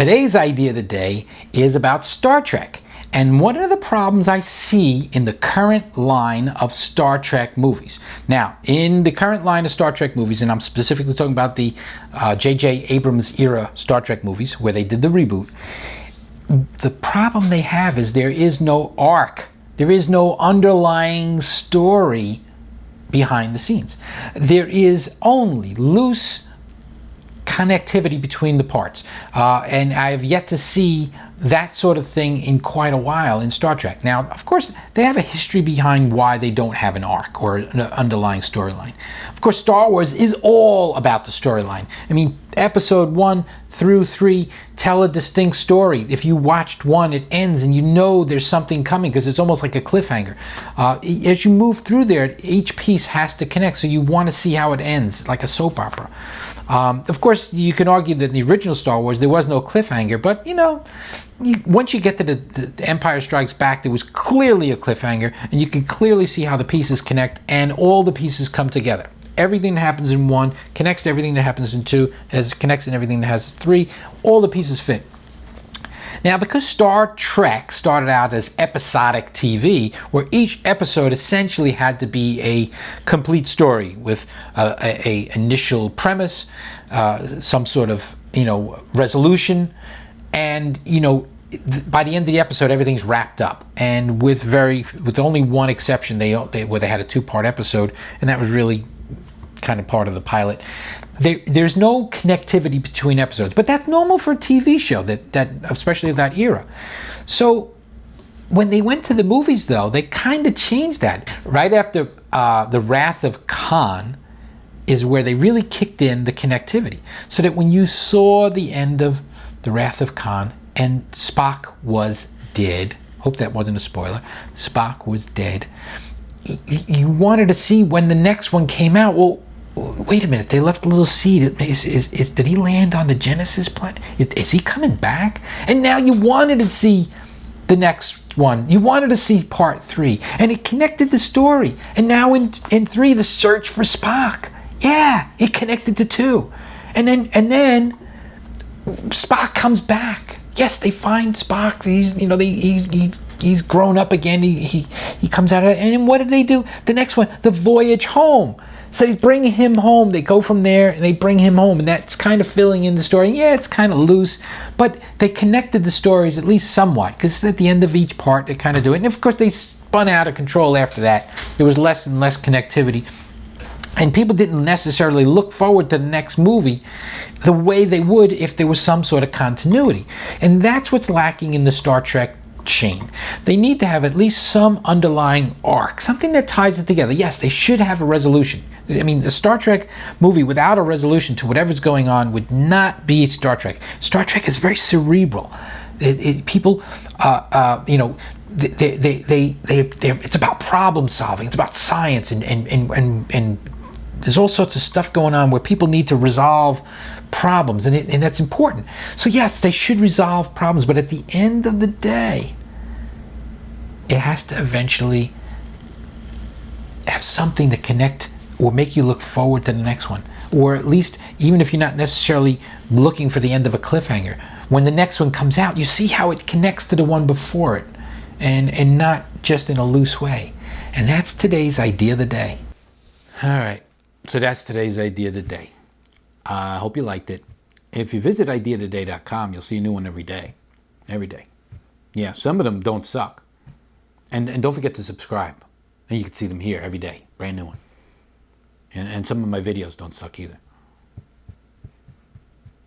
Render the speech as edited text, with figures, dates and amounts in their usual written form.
Today's idea of the day is about Star Trek. And what are the problems I see in the current line of Star Trek movies? Now, in the current line of Star Trek movies, and I'm specifically talking about the J.J. Abrams era Star Trek movies where they did the reboot, the problem they have is there is no arc. There is no underlying story behind the scenes. There is only loose connectivity between the parts. And I have yet to see that sort of thing in quite a while in Star Trek. Now, of course, they have a history behind why they don't have an arc or an underlying storyline. Of course, Star Wars is all about the storyline. I mean, episode 1 through 3 tell a distinct story. If you watched 1, it ends and you know there's something coming because it's almost like a cliffhanger. As you move through there, each piece has to connect, so you want to see how it ends, like a soap opera. Of course, you can argue that in the original Star Wars, there was no cliffhanger, but you know, once you get to the Empire Strikes Back, there was clearly a cliffhanger, and you can clearly see how the pieces connect, and all the pieces come together. Everything that happens in 1 connects to everything that happens in 2, connects to everything that has 3. All the pieces fit. Now, because Star Trek started out as episodic TV, where each episode essentially had to be a complete story with a initial premise, some sort of resolution, and by the end of the episode, everything's wrapped up. And with only one exception, where they had a 2-part episode, and that was really kind of part of the pilot. There's no connectivity between episodes, but that's normal for a TV show, that especially of that era. So when they went to the movies, though, they kind of changed that. Right after The Wrath of Khan is where they really kicked in the connectivity, so that when you saw the end of The Wrath of Khan and Spock was dead, hope that wasn't a spoiler, Spock was dead, you wanted to see when the next one came out. Well, wait a minute, they left a little seed. Did he land on the Genesis planet? Is he coming back? And now you wanted to see the next one. You wanted to see part 3. And it connected the story. And now in 3, the search for Spock. Yeah, it connected to 2. And then Spock comes back. Yes, they find Spock. He's grown up again. He comes out of it. And then what did they do? The next one, the voyage home. So they bring him home. They go from there and they bring him home, and that's kind of filling in the story. Yeah, it's kind of loose, but they connected the stories at least somewhat, because at the end of each part they kind of do it. And of course they spun out of control after that. There was less and less connectivity, and people didn't necessarily look forward to the next movie the way they would if there was some sort of continuity. And that's what's lacking in the Star Trek chain. They need to have at least some underlying arc, something that ties it together. Yes, they should have a resolution. I mean, the Star Trek movie without a resolution to whatever's going on would not be Star Trek. Star Trek is very cerebral. People, it's about problem solving. It's about science, and there's all sorts of stuff going on where people need to resolve problems, and that's important. So yes, they should resolve problems, but at the end of the day, it has to eventually have something to connect or make you look forward to the next one. Or at least, even if you're not necessarily looking for the end of a cliffhanger, when the next one comes out, you see how it connects to the one before it, and not just in a loose way. And that's today's idea of the day. All right, so that's today's idea of the day. I hope you liked it. If you visit ideaoftheday.com, you'll see a new one every day. Every day. Yeah, some of them don't suck. And don't forget to subscribe. And you can see them here every day. Brand new one. And some of my videos don't suck either.